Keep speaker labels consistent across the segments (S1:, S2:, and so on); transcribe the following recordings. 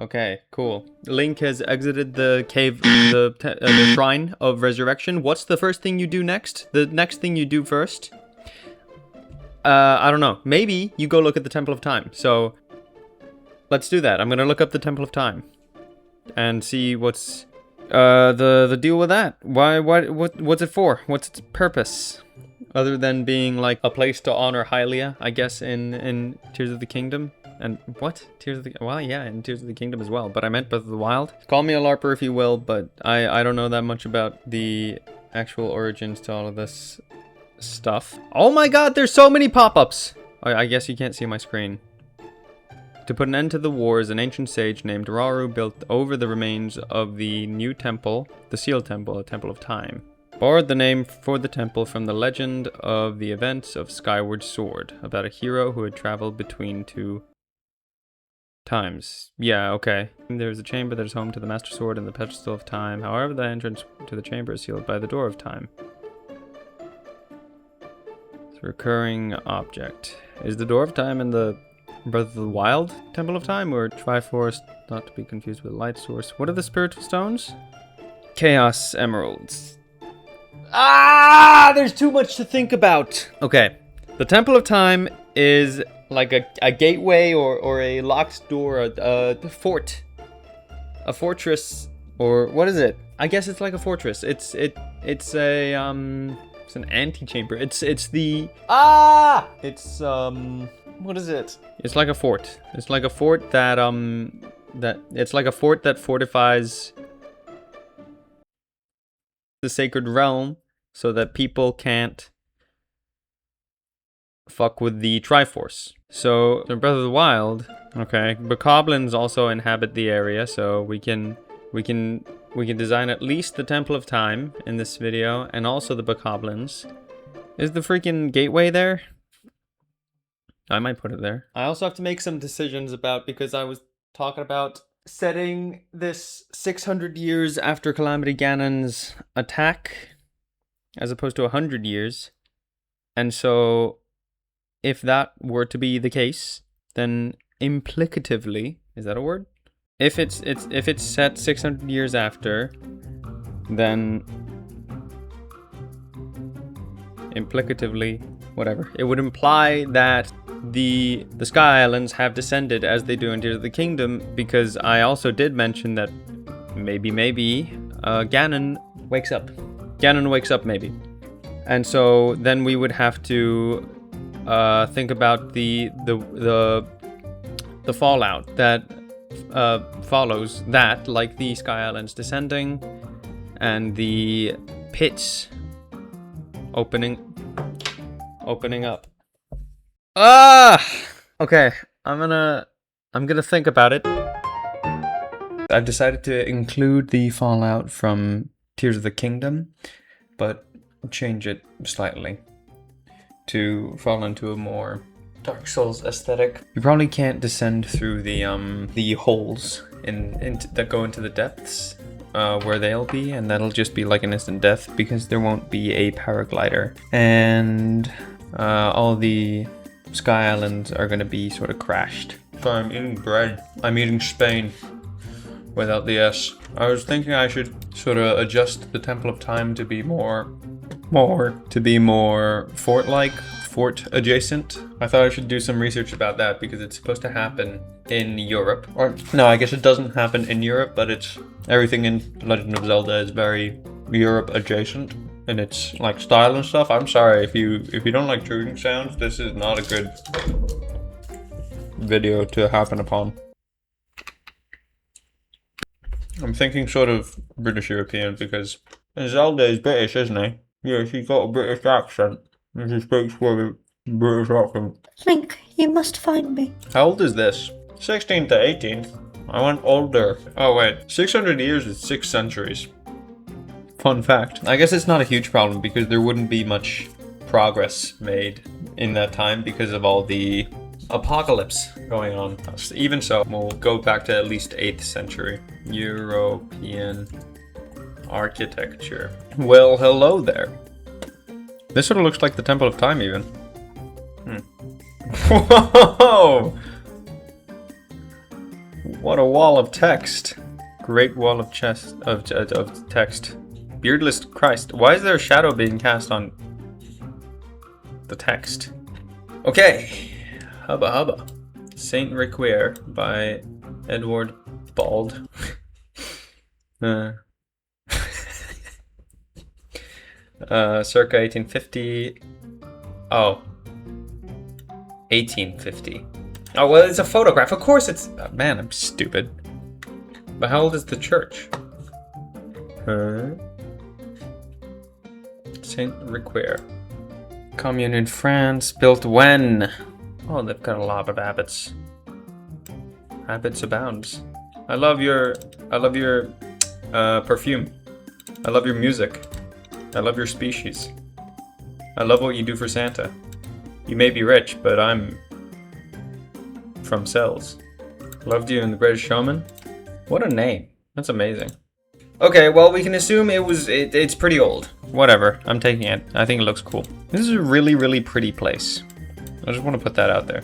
S1: Okay, cool. Link has exited the cave, the shrine of resurrection. What's the first thing you do next? The next thing you do first? I don't know. Maybe you go look at the Temple of Time. So, let's do that. I'm gonna look up the Temple of Time and see what's the deal with that. What's it for? What's its purpose? Other than being like a place to honor Hylia, I guess, in Tears of the Kingdom. And what? Tears of the... Well, yeah, in Tears of the Kingdom as well. But I meant Breath of the Wild. Call me a LARPer if you will, but I don't know that much about the actual origins to all of this stuff. Oh my god, there's so many pop-ups! I guess you can't see my screen. To put an end to the wars, an ancient sage named Rauru built over the remains of the new temple, the Sealed Temple, a Temple of Time. Borrowed the name for the temple from the legend of the events of Skyward Sword, about a hero who had traveled between two times. Yeah, okay. There's a chamber that is home to the Master Sword and the Pedestal of Time. However, the entrance to the chamber is sealed by the Door of Time. It's a recurring object. Is the Door of Time in the Breath of the Wild Temple of Time, or Triforce, not to be confused with Light Source? What are the spiritual stones? Chaos Emeralds. Ah, there's too much to think about. Okay, the Temple of Time is like a gateway or a locked door, a fort, a fortress, or what is it? I guess it's like a fortress. It's an antechamber. It's what is it? It's like a fort. It's like a fort that fortifies the sacred realm so that people can't fuck with the Triforce. So in Breath of the Wild, okay, Bokoblins also inhabit the area, so we can design at least the Temple of Time in this video, and also the Bokoblins. Is the freaking gateway there? I might put it there. I also have to make some decisions about, because I was talking about setting this 600 years after Calamity Ganon's attack, as opposed to 100 years. And so, if that were to be the case, then implicatively, is that a word? If it's set 600 years after, then implicatively, whatever, it would imply that the Sky Islands have descended as they do in Tears of the Kingdom, because I also did mention that maybe Ganon wakes up. Ganon wakes up maybe. And so then we would have to think about the fallout that follows that, like the Sky Islands descending and the pits opening up. Okay, I'm gonna think about it. I've decided to include the fallout from Tears of the Kingdom, but change it slightly to fall into a more Dark Souls aesthetic. You probably can't descend through the holes that go into the depths where they'll be, and that'll just be like an instant death because there won't be a paraglider, and all the Sky Islands are going to be sort of crashed. So I'm eating bread. I'm eating Spain without the S. I was thinking I should sort of adjust the Temple of Time to be more fort-like, fort adjacent. I thought I should do some research about that because it's supposed to happen in Europe. Or no, I guess it doesn't happen in Europe, but it's everything in Legend of Zelda is very Europe adjacent in its like style and stuff. I'm sorry if you don't like chewing sounds, this is not a good video to happen upon. I'm thinking sort of British European because Zelda is British, isn't he? Yeah, she's got a British accent. And she speaks with a British accent.
S2: Link, you must find me.
S1: How old is this? 16th to 18th. I went older. Oh wait, 600 years is 6 centuries. Fun fact. I guess it's not a huge problem because there wouldn't be much progress made in that time because of all the apocalypse going on. Even so, we'll go back to at least 8th century. European architecture. Well, hello there. This sort of looks like the Temple of Time even. Whoa! What a wall of text. Great wall of text. Beardless Christ. Why is there a shadow being cast on the text? Okay. Hubba hubba. Saint Requier by Edward Bald. Circa 1850. Oh. 1850. Oh, well, it's a photograph. Of course it's... man, I'm stupid. But how old is the church? Saint Requier. Commune in France. Built when? Oh, they've got a lot of abbots. Abbots abounds. I love your perfume. I love your music. I love your species. I love what you do for Santa. You may be rich, but I'm from Cells. Loved you in The Greatest Showman. What a name. That's amazing. Okay, well, we can assume it's pretty old. Whatever, I'm taking it. I think it looks cool. This is a really, really pretty place. I just want to put that out there.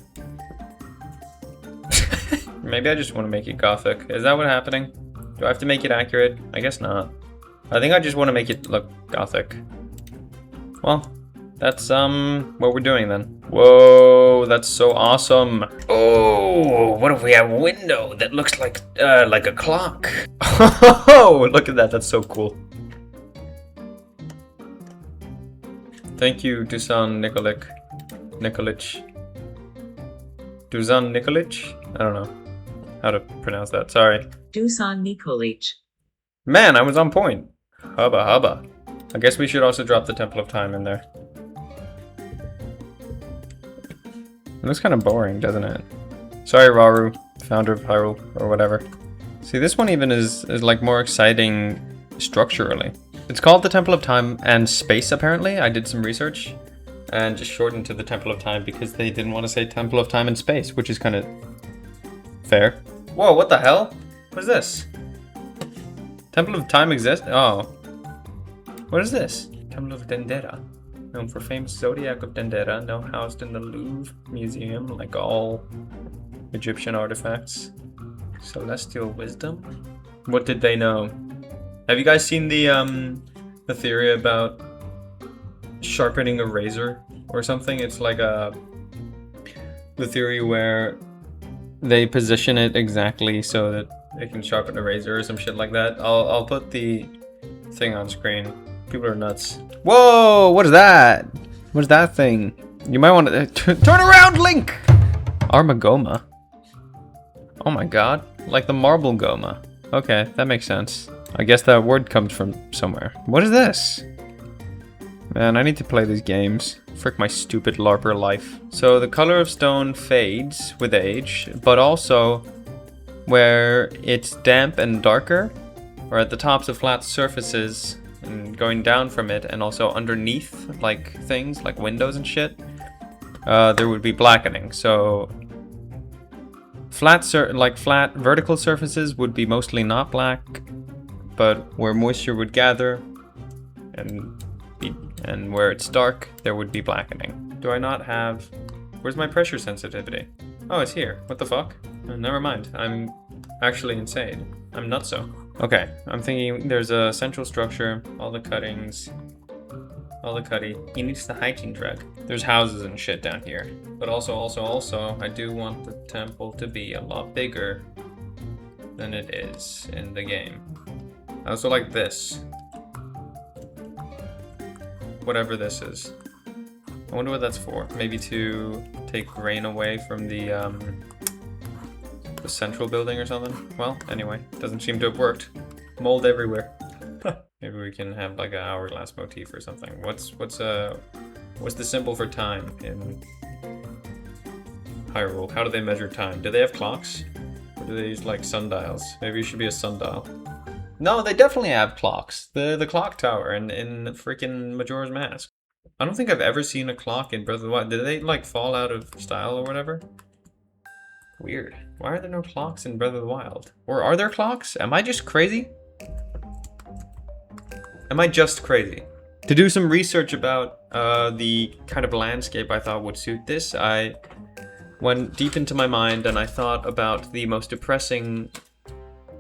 S1: Maybe I just want to make it gothic. Is that what's happening? Do I have to make it accurate? I guess not. I think I just want to make it look gothic. Well, that's what we're doing then. Whoa, that's so awesome. Oh, what if we have a window that looks like a clock? Oh, look at that. That's so cool. Thank you, Dusan Nikolic. Dusan Nikolic? I don't know how to pronounce that. Sorry.
S3: Dusan Nikolic.
S1: Man, I was on point. Hubba hubba. I guess we should also drop the Temple of Time in there. It looks kind of boring, doesn't it? Sorry, Raru, founder of Hyrule, or whatever. See, this one even is like more exciting structurally. It's called the Temple of Time and Space, apparently. I did some research and just shortened to the Temple of Time because they didn't want to say Temple of Time and Space, which is kind of fair. Whoa, what the hell? What is this? Temple of Time exists? Oh. What is this? Temple of Dendera. Known for famous Zodiac of Dendera, now housed in the Louvre Museum, like all Egyptian artifacts. Celestial wisdom? What did they know? Have you guys seen the theory about sharpening a razor or something? It's like the theory where they position it exactly so that it can sharpen a razor or some shit like that. I'll put the thing on screen. People are nuts. Whoa, what is that? What is that thing? You might want to turn around, Link! Armagoma. Oh my god, like the marble goma. Okay, that makes sense. I guess that word comes from somewhere. What is this? Man, I need to play these games. Frick my stupid larper life. So the color of stone fades with age, but also where it's damp and darker, or at the tops of flat surfaces and going down from it, and also underneath like things like windows and shit, there would be blackening. So flat vertical surfaces would be mostly not black, but where moisture would gather and where it's dark, there would be blackening. Do I not have... Where's my pressure sensitivity? Oh, it's here. What the fuck? Oh, never mind. I'm actually insane. I'm nutso. Okay, I'm thinking there's a central structure, all the cuttings, all the cutty. He needs the hygiene drug. There's houses and shit down here. But also, I do want the temple to be a lot bigger than it is in the game. I also like this. Whatever this is. I wonder what that's for. Maybe to take rain away from the central building or something. Well, anyway, doesn't seem to have worked. Mold everywhere. Maybe we can have like an hourglass motif or something. What's the symbol for time in Hyrule? How do they measure time? Do they have clocks? Or do they use like sundials? Maybe it should be a sundial. No, they definitely have clocks. The clock tower in freaking Majora's Mask. I don't think I've ever seen a clock in Breath of the Wild. Did they like fall out of style or whatever? Weird. Why are there no clocks in Breath of the Wild? Or are there clocks? Am I just crazy? Am I just crazy? To do some research about the kind of landscape I thought would suit this, I went deep into my mind and I thought about the most depressing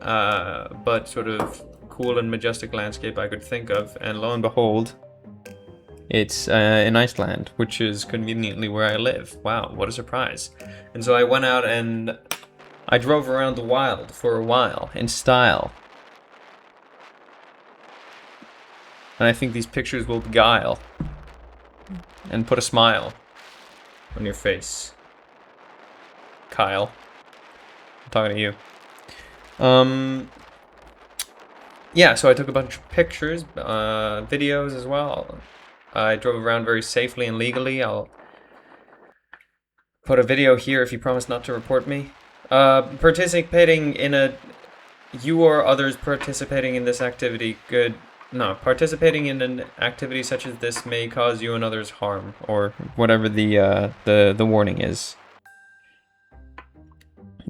S1: but sort of cool and majestic landscape I could think of, and lo and behold, it's in Iceland, which is conveniently where I live. Wow, what a surprise. And so I went out and I drove around the wild for a while in style. And I think these pictures will beguile and put a smile on your face. Kyle, I'm talking to you. Yeah, so I took a bunch of pictures, videos as well. I drove around very safely and legally. I'll put a video here if you promise not to report me. Participating in a... You or others participating in this activity could... No, participating in an activity such as this may cause you and others harm, or whatever the warning is.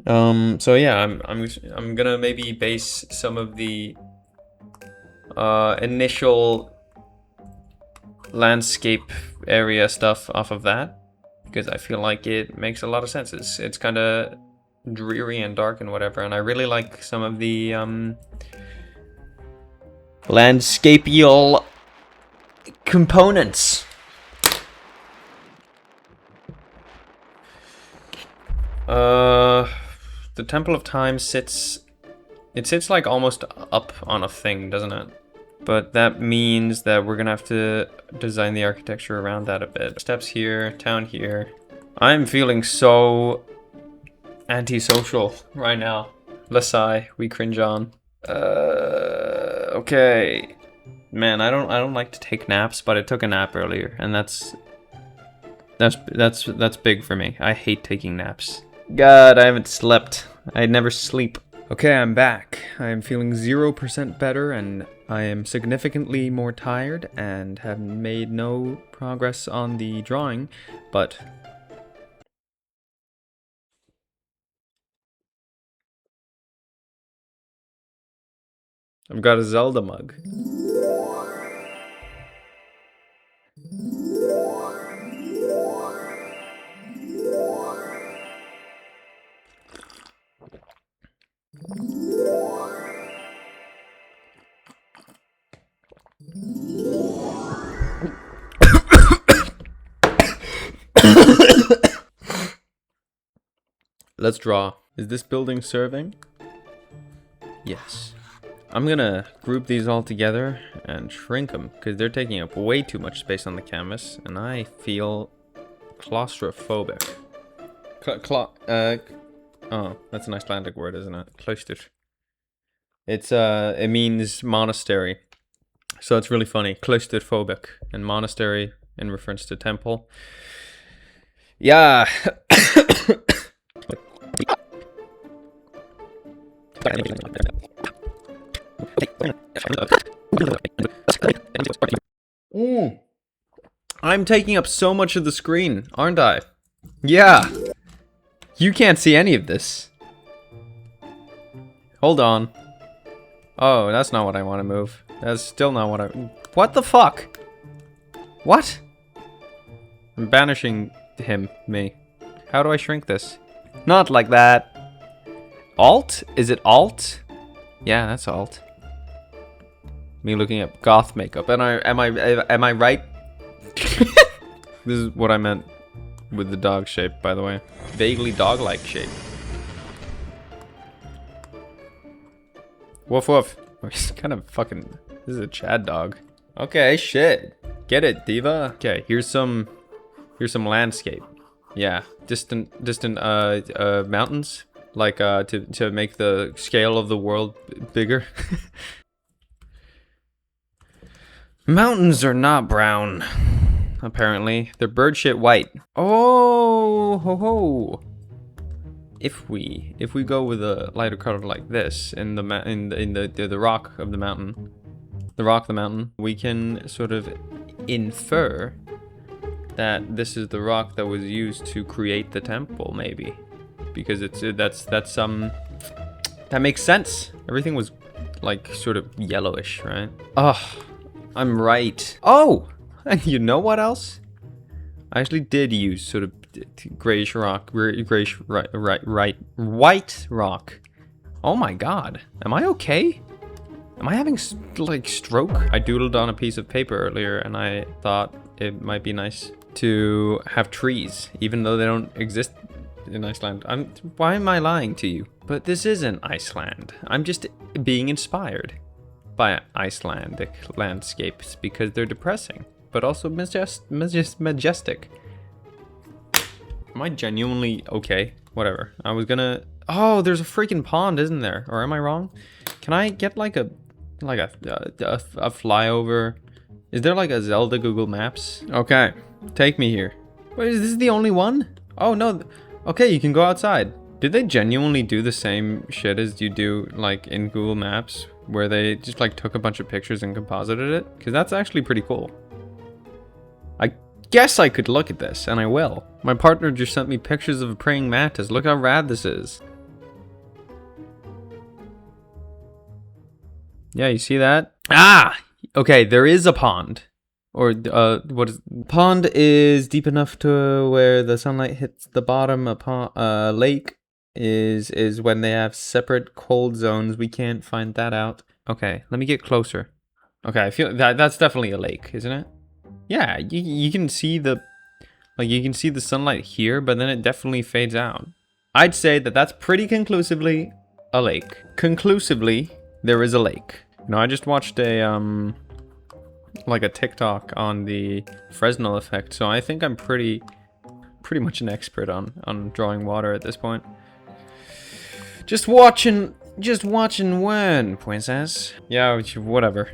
S1: So yeah, I'm gonna maybe base some of the initial landscape area stuff off of that, because I feel like it makes a lot of sense. It's kind of dreary and dark and whatever, and I really like some of the landscapial components. The Temple of Time sits like almost up on a thing, doesn't it? But that means that we're gonna have to design the architecture around that a bit. Steps here, town here. I'm feeling so antisocial right now. Lasai, we cringe on. Okay. Man, I don't like to take naps, but I took a nap earlier, and that's big for me. I hate taking naps. God, I haven't slept. I never sleep. Okay, I'm back. I am feeling 0% better, and I am significantly more tired and have made no progress on the drawing, but I've got a Zelda mug. Let's draw. Is this building serving? Yes. I'm gonna group these all together and shrink them, because they're taking up way too much space on the canvas, and I feel claustrophobic. Oh, that's an Icelandic word, isn't it? Klaustur. It means monastery. So it's really funny. Claustrophobic, and monastery in reference to temple. Yeah. I'm taking up so much of the screen, aren't I? Yeah. You can't see any of this. Hold on. Oh, that's not what I want to move. That's still not what I... What the fuck? What? I'm banishing me. How do I shrink this? Not like that. Alt? Is it Alt? Yeah, that's Alt. Me looking at goth makeup. And am I right? This is what I meant with the dog shape, by the way. Vaguely dog-like shape. Woof woof. He's kind of fucking... This is a Chad dog. Okay, shit. Get it, diva. Okay, here's some landscape. Yeah, distant mountains. Like, to make the scale of the world bigger. Mountains are not brown, apparently. They're bird shit white. Oh, ho ho. If we go with a lighter color like this in the rock of the mountain, we can sort of infer that this is the rock that was used to create the temple, maybe. Because that makes sense. Everything was like sort of yellowish, right? Oh, I'm right. Oh, and you know what else? I actually did use sort of grayish rock, grayish white rock. Oh my god, am I okay? Am I having like stroke? I doodled on a piece of paper earlier and I thought it might be nice to have trees, even though they don't exist in Iceland. Why am I lying to you? But this isn't Iceland. I'm just being inspired by Icelandic landscapes because they're depressing, but also majestic. Am I genuinely okay? Whatever. I was gonna... Oh, there's a freaking pond, isn't there? Or am I wrong? Can I get like a flyover? Is there like a Zelda Google Maps? Okay, take me here. Wait, is this the only one? Oh no. Okay, you can go outside. Did they genuinely do the same shit as you do like in Google Maps, where they just like took a bunch of pictures and composited it? Because that's actually pretty cool. I guess I could look at this, and I will. My partner just sent me pictures of a praying mantis. Look how rad this is. Yeah, you see that? Ah! Okay, there is a pond. Or, what is... Pond is deep enough to where the sunlight hits the bottom. A lake is when they have separate cold zones. We can't find that out. Okay, let me get closer. Okay, I feel that's definitely a lake, isn't it? Yeah, you can see the... Like, you can see the sunlight here, but then it definitely fades out. I'd say that that's pretty conclusively a lake. Conclusively, there is a lake. You know, I just watched a, like a TikTok on the Fresnel effect, so I think I'm pretty much an expert on drawing water at this point. Just watching when, princess. Yeah, whatever.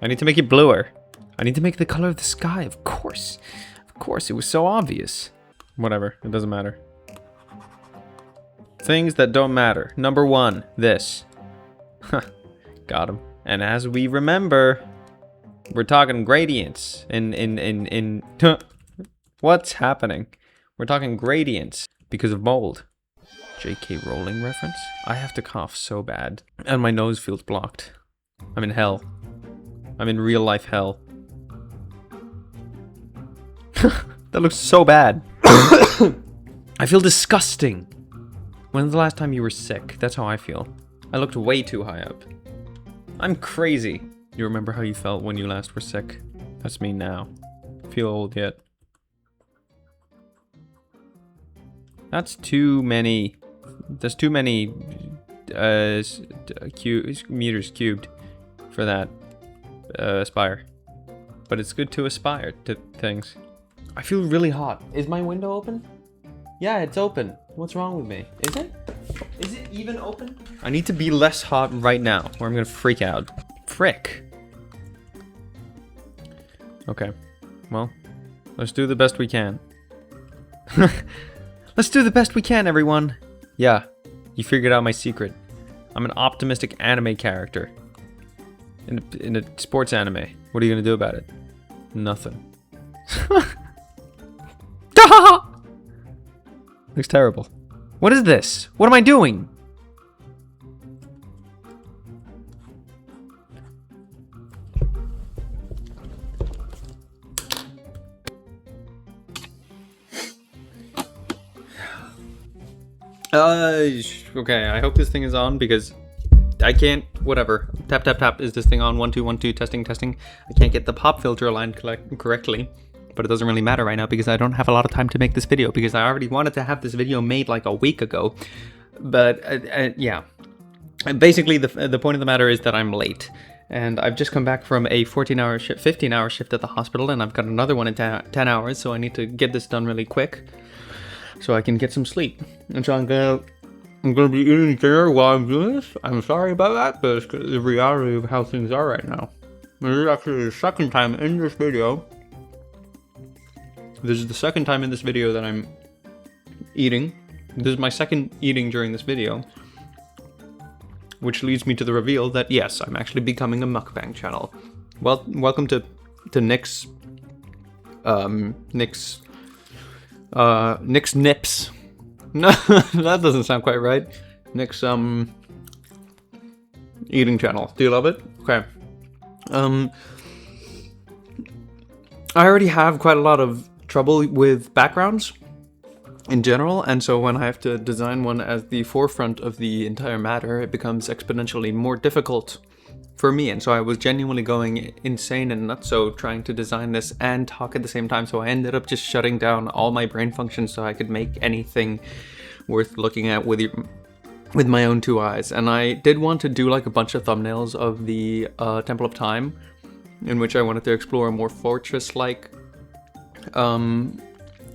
S1: I need to make it bluer. I need to make the color of the sky, of course. Of course, it was so obvious. Whatever, it doesn't matter. Things that don't matter. Number 1, this. Huh, got him. And as we remember, we're talking gradients in what's happening? We're talking gradients because of mold. J.K. Rowling reference? I have to cough so bad. And my nose feels blocked. I'm in hell. I'm in real life hell. That looks so bad. I feel disgusting. When's the last time you were sick? That's how I feel. I looked way too high up. I'm crazy. You remember how you felt when you last were sick? That's me now. Feel old yet? That's too many. There's too many meters cubed for that aspire. But it's good to aspire to things. I feel really hot. Is my window open? Yeah, it's open. What's wrong with me? Is it? Is it even open? I need to be less hot right now, or I'm gonna freak out. Frick. Okay. Well, let's do the best we can. Let's do the best we can, everyone. Yeah, you figured out my secret. I'm an optimistic anime character. In a sports anime. What are you gonna do about it? Nothing. Looks terrible. What is this? What am I doing? Okay, I hope this thing is on because I can't, whatever. Tap, tap, tap. Is this thing on? 1, 2, 1, 2, testing, testing. I can't get the pop filter aligned correctly, but it doesn't really matter right now because I don't have a lot of time to make this video because I already wanted to have this video made like a week ago. But yeah, basically the point of the matter is that I'm late. And I've just come back from a 15-hour shift at the hospital, and I've got another one in 10 hours, so I need to get this done really quick so I can get some sleep. And so I'm gonna be eating dinner while I'm doing this. I'm sorry about that, but it's the reality of how things are right now. This is actually the second time in this video. This is the second time in this video that I'm eating. This is my second eating during this video. Which leads me to the reveal that yes, I'm actually becoming a mukbang channel. Well, welcome to Nick's Nips. No, that doesn't sound quite right. Nick's eating channel. Do you love it? Okay. I already have quite a lot of trouble with backgrounds. in general, and so when I have to design one as the forefront of the entire matter, it becomes exponentially more difficult for me. And so I was genuinely going insane and nutso trying to design this and talk at the same time, so I ended up just shutting down all my brain functions so I could make anything worth looking at with my own two eyes. And I did want to do like a bunch of thumbnails of the Temple of Time, in which I wanted to explore a more fortress-like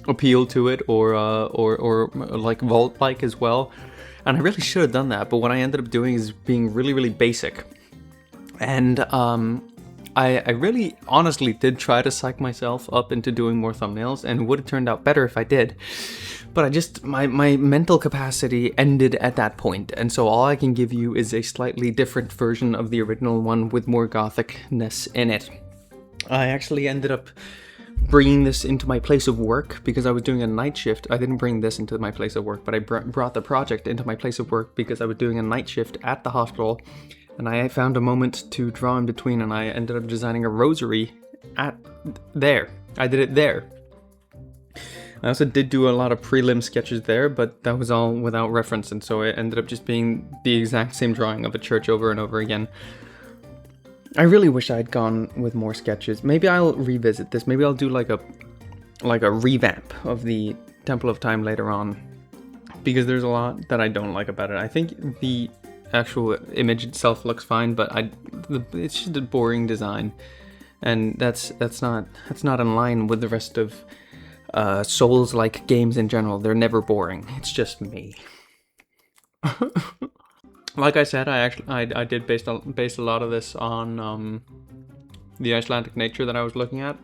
S1: appeal to it, or like vault-like as well. And I really should have done that, but what I ended up doing is being really, really basic. And I really honestly did try to psych myself up into doing more thumbnails, and it would have turned out better if I did. But I just, my mental capacity ended at that point, and so all I can give you is a slightly different version of the original one with more gothicness in it. I actually ended up bringing this into my place of work because I was doing a night shift. I didn't bring this into my place of work, but I brought the project into my place of work because I was doing a night shift at the hospital, and I found a moment to draw in between, and I ended up designing a rosary there. I did it there. I also did do a lot of prelim sketches there, but that was all without reference, and so it ended up just being the exact same drawing of a church over and over again. I really wish I'd gone with more sketches. Maybe I'll revisit this. Maybe I'll do like a revamp of the Temple of Time later on, because there's a lot that I don't like about it. I think the actual image itself looks fine, but it's just a boring design, and that's not in line with the rest of Souls-like games in general. They're never boring. It's just me. Like I said, I did base a lot of this on the Icelandic nature that I was looking at.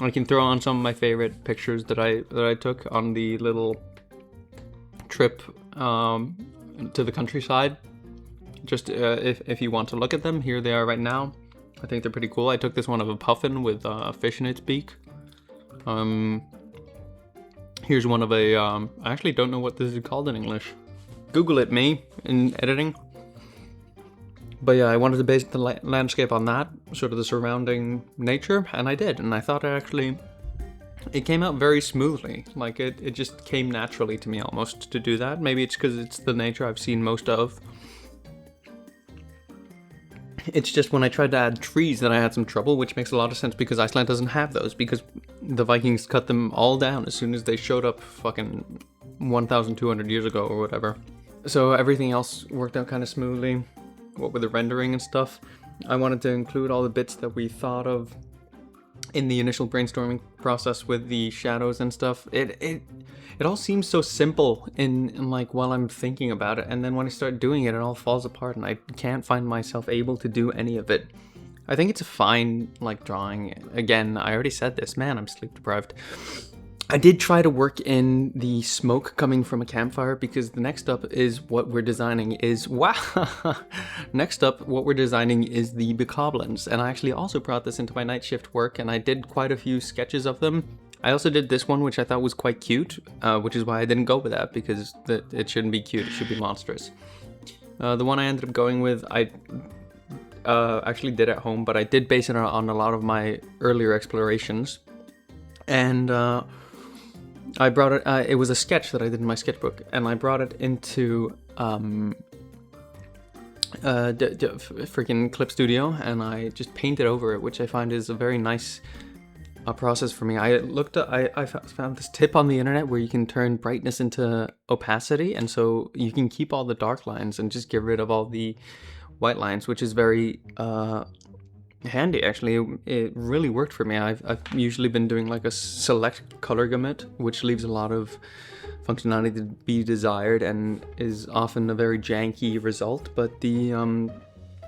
S1: I can throw on some of my favorite pictures that I took on the little trip to the countryside. Just if you want to look at them, here they are right now. I think they're pretty cool. I took this one of a puffin with a fish in its beak. Here's one of a, I actually don't know what this is called in English. Google it, me, in editing. But yeah, I wanted to base the landscape on that, sort of the surrounding nature, and I did. And I thought it came out very smoothly. Like, it just came naturally to me almost to do that. Maybe it's because it's the nature I've seen most of. It's just when I tried to add trees that I had some trouble, which makes a lot of sense because Iceland doesn't have those, because the Vikings cut them all down as soon as they showed up fucking 1,200 years ago or whatever. So everything else worked out kind of smoothly, what with the rendering and stuff. I wanted to include all the bits that we thought of in the initial brainstorming process with the shadows and stuff. It all seems so simple in like while I'm thinking about it, and then when I start doing it, it all falls apart and I can't find myself able to do any of it. I think it's a fine like drawing. Again, I already said this, man, I'm sleep deprived. I did try to work in the smoke coming from a campfire, because the next up is what we're designing is next up what we're designing is the Bokoblins, and I actually also brought this into my night shift work, and I did quite a few sketches of them. I also did this one, which I thought was quite cute, which is why I didn't go with that, because it shouldn't be cute, it should be monstrous. The one I ended up going with, I actually did at home, but I did base it on a lot of my earlier explorations, and I brought it, it was a sketch that I did in my sketchbook, and I brought it into freaking Clip Studio, and I just painted over it, which I find is a very nice process for me. I found this tip on the internet where you can turn brightness into opacity, and so you can keep all the dark lines and just get rid of all the white lines, which is very handy. Actually, it really worked for me. I've usually been doing like a select color gamut, which leaves a lot of functionality to be desired and is often a very janky result, but the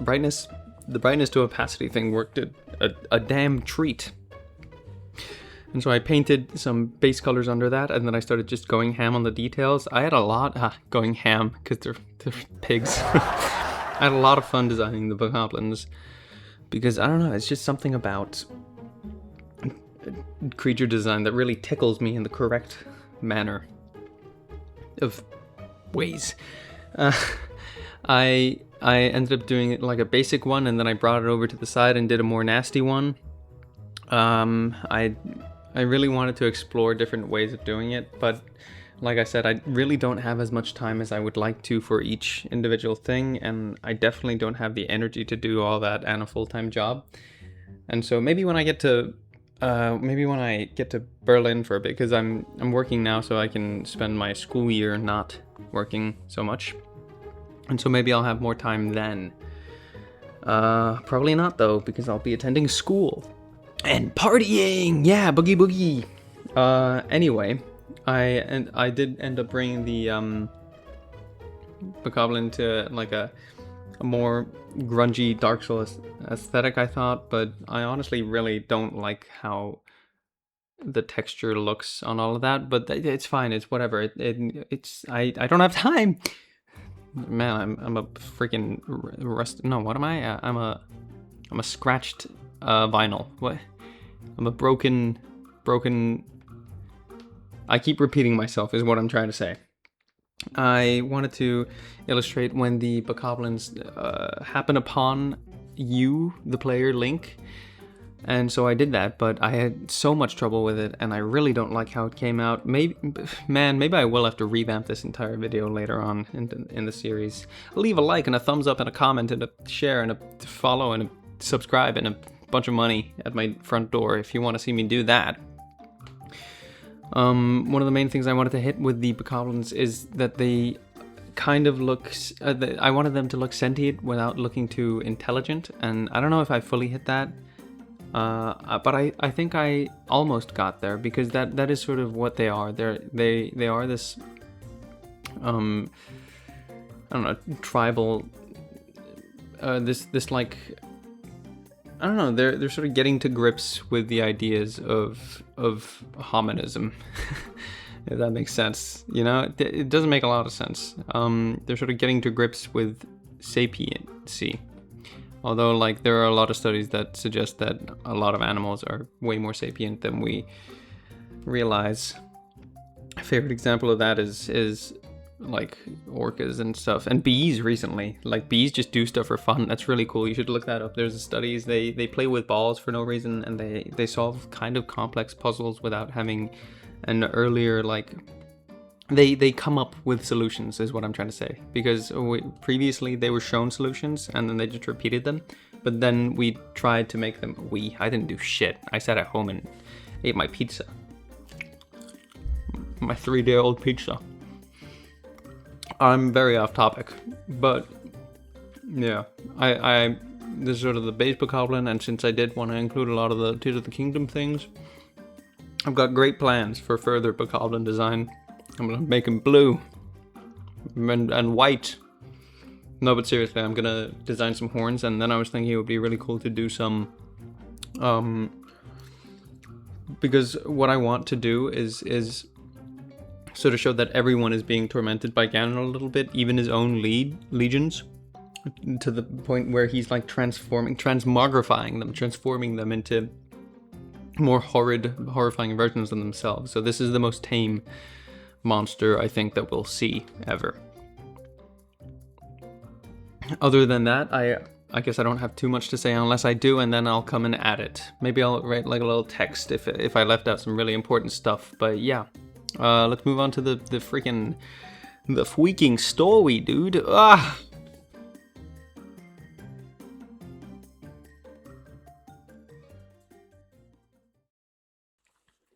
S1: brightness to opacity thing worked a damn treat. And so I painted some base colors under that, and then I started just going ham on the details. I had a lot going ham because they're pigs. I had a lot of fun designing the Bokoblins, because I don't know, it's just something about creature design that really tickles me in the correct manner of ways. I ended up doing it like a basic one, and then I brought it over to the side and did a more nasty one. I I really wanted to explore different ways of doing it, but like I said, I really don't have as much time as I would like to for each individual thing, and I definitely don't have the energy to do all that and a full-time job. And so maybe when I get to Berlin for a bit, because I'm working now, so I can spend my school year not working so much, and so maybe I'll have more time then. Probably not though, because I'll be attending school and partying. Yeah, boogie boogie. Anyway, I did end up bringing the Bokoblin to like a more grungy Dark Souls aesthetic, I thought, but I honestly really don't like how the texture looks on all of that. But it's fine. It's whatever. I don't have time. Man, I'm a freaking rust. No, what am I? I'm a scratched vinyl. What? I'm a broken. I keep repeating myself is what I'm trying to say. I wanted to illustrate when the Bokoblins happen upon you, the player, Link. And so I did that, but I had so much trouble with it, and I really don't like how it came out. Maybe I will have to revamp this entire video later on in the series. Leave a like and a thumbs up and a comment and a share and a follow and a subscribe and a bunch of money at my front door if you want to see me do that. One of the main things I wanted to hit with the Bokoblins is that they kind of look... I wanted them to look sentient without looking too intelligent, and I don't know if I fully hit that. But I think I almost got there, because that is sort of what they are. They are this I don't know, tribal this like, I don't know, they're sort of getting to grips with the ideas of hominism. If that makes sense, you know, it doesn't make a lot of sense. They're sort of getting to grips with sapiency. Although, like, there are a lot of studies that suggest that a lot of animals are way more sapient than we realize. A favorite example of that is like orcas and stuff, and bees recently. Like, bees just do stuff for fun. That's really cool. You should look that up. There's studies. They play with balls for no reason, and they solve kind of complex puzzles without having an earlier, like... They come up with solutions, is what I'm trying to say. Because previously they were shown solutions and then they just repeated them. But then we tried to make them... I didn't do shit. I sat at home and ate my pizza. My 3-day-old pizza. I'm very off topic. But, yeah. This is sort of the base Bokoblin, and since I did want to include a lot of the Tears of the Kingdom things, I've got great plans for further Bokoblin design. I'm gonna make him blue and white. No, but seriously, I'm gonna design some horns, and then I was thinking it would be really cool to do some, because what I want to do is sort of show that everyone is being tormented by Ganon a little bit, even his own legions, to the point where he's like transforming them into more horrifying versions of themselves. So this is the most tame monster I think that we'll see ever. Other than that, I guess I don't have too much to say unless I do, and then I'll come and add it. Maybe I'll write like a little text if I left out some really important stuff. But yeah, let's move on to the freaking story, dude.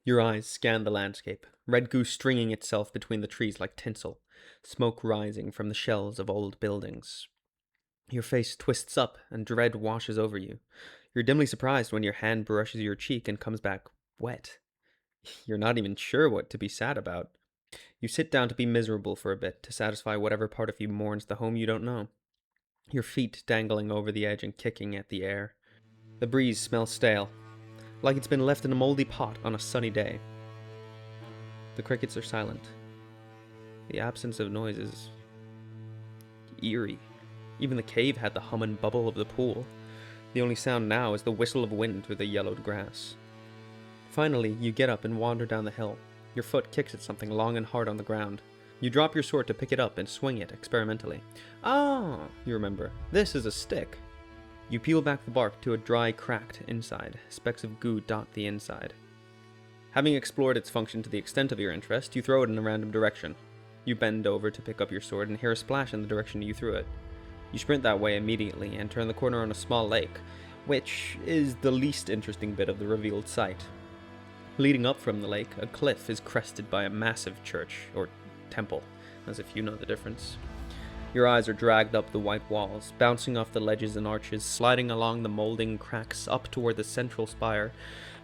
S1: Your eyes scan the landscape, red goose stringing itself between the trees like tinsel, smoke rising from the shells of old buildings. Your face twists up and dread washes over you. You're dimly surprised when your hand brushes your cheek and comes back wet. You're not even sure what to be sad about. You sit down to be miserable for a bit, to satisfy whatever part of you mourns the home you don't know. Your feet dangling over the edge and kicking at the air. The breeze smells stale, like it's been left in a moldy pot on a sunny day. The crickets are silent. The absence of noise is eerie. Even the cave had the hum and bubble of the pool. The only sound now is the whistle of wind through the yellowed grass. Finally, you get up and wander down the hill. Your foot kicks at something long and hard on the ground. You drop your sword to pick it up and swing it experimentally. Ah, you remember, this is a stick. You peel back the bark to a dry, cracked inside. Specks of goo dot the inside. Having explored its function to the extent of your interest, you throw it in a random direction. You bend over to pick up your sword and hear a splash in the direction you threw it. You sprint that way immediately and turn the corner on a small lake, which is the least interesting bit of the revealed sight. Leading up from the lake, a cliff is crested by a massive church, or temple, as if you know the difference. Your eyes are dragged up the white walls, bouncing off the ledges and arches, sliding along the molding cracks up toward the central spire,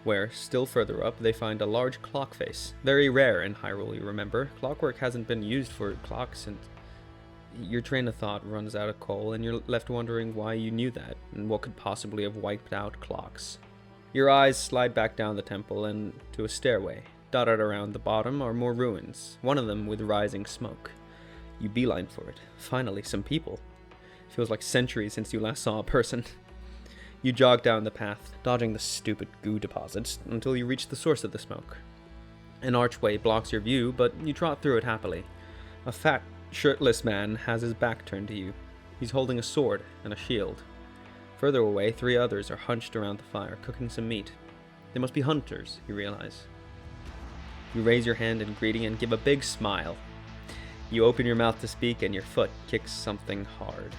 S1: where, still further up, they find a large clock face. Very rare in Hyrule, you remember. Clockwork hasn't been used for clocks, and your train of thought runs out of coal, and you're left wondering why you knew that, and what could possibly have wiped out clocks. Your eyes slide back down the temple and to a stairway. Dotted around the bottom are more ruins, one of them with rising smoke. You beeline for it. Finally, some people. Feels like centuries since you last saw a person. You jog down the path, dodging the stupid goo deposits, until you reach the source of the smoke. An archway blocks your view, but you trot through it happily. A fat, shirtless man has his back turned to you. He's holding a sword and a shield. Further away, 3 others are hunched around the fire, cooking some meat. They must be hunters, you realize. You raise your hand in greeting and give a big smile. You open your mouth to speak and your foot kicks something hard.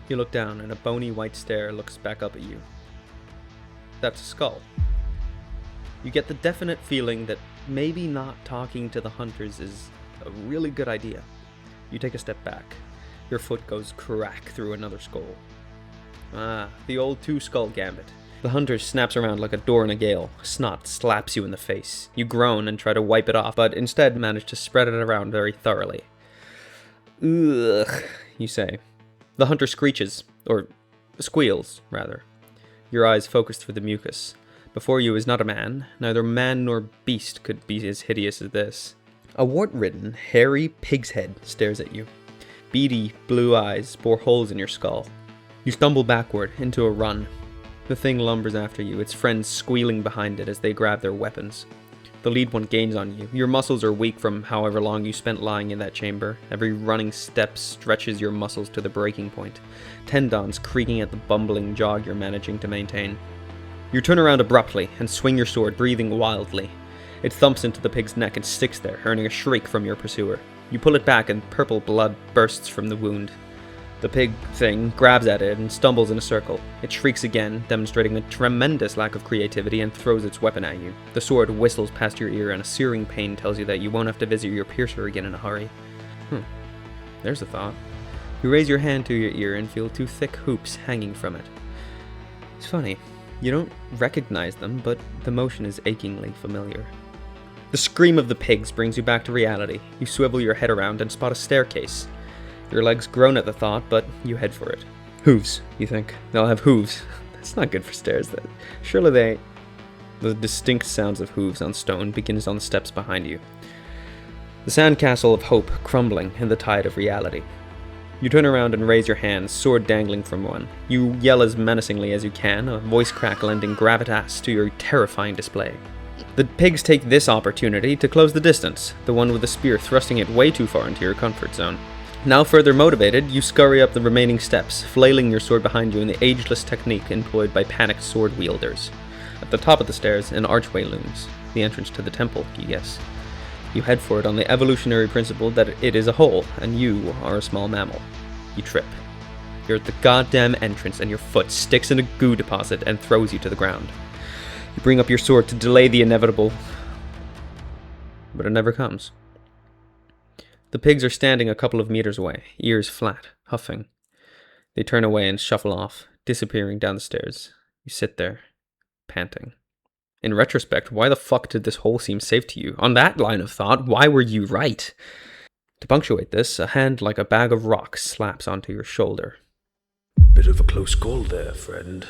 S1: You look down and a bony white stare looks back up at you. That's a skull. You get the definite feeling that maybe not talking to the hunters is a really good idea. You take a step back. Your foot goes crack through another skull. Ah, the old 2-skull gambit. The hunter snaps around like a door in a gale. Snot slaps you in the face. You groan and try to wipe it off, but instead manage to spread it around very thoroughly. Ugh, you say. The hunter screeches, or squeals, rather. Your eyes focus through the mucus. Before you is not a man. Neither man nor beast could be as hideous as this. A wart-ridden, hairy pig's head stares at you. Beady, blue eyes bore holes in your skull. You stumble backward into a run. The thing lumbers after you, its friends squealing behind it as they grab their weapons. The lead one gains on you. Your muscles are weak from however long you spent lying in that chamber. Every running step stretches your muscles to the breaking point, tendons creaking at the bumbling jog you're managing to maintain. You turn around abruptly and swing your sword, breathing wildly. It thumps into the pig's neck and sticks there, earning a shriek from your pursuer. You pull it back and purple blood bursts from the wound. The pig thing grabs at it and stumbles in a circle. It shrieks again, demonstrating a tremendous lack of creativity, and throws its weapon at you. The sword whistles past your ear and a searing pain tells you that you won't have to visit your piercer again in a hurry. There's a thought. You raise your hand to your ear and feel 2 thick hoops hanging from it. It's funny. You don't recognize them, but the motion is achingly familiar. The scream of the pigs brings you back to reality. You swivel your head around and spot a staircase. Your legs groan at the thought, but you head for it. Hooves, you think. They'll have hooves. That's not good for stairs, then. Surely they... The distinct sounds of hooves on stone begins on the steps behind you. The sandcastle of hope crumbling in the tide of reality. You turn around and raise your hands, sword dangling from one. You yell as menacingly as you can, a voice crack lending gravitas to your terrifying display. The pigs take this opportunity to close the distance, the one with the spear thrusting it way too far into your comfort zone. Now further motivated, you scurry up the remaining steps, flailing your sword behind you in the ageless technique employed by panicked sword wielders. At the top of the stairs, an archway looms. The entrance to the temple, you guess. You head for it on the evolutionary principle that it is a hole, and you are a small mammal. You trip. You're at the goddamn entrance, and your foot sticks in a goo deposit and throws you to the ground. You bring up your sword to delay the inevitable, but it never comes. The pigs are standing a couple of meters away, ears flat, huffing. They turn away and shuffle off, disappearing down the stairs. You sit there, panting. In retrospect, why the fuck did this hole seem safe to you? On that line of thought, why were you right? To punctuate this, a hand like a bag of rocks slaps onto your shoulder.
S3: Bit of a close call there, friend.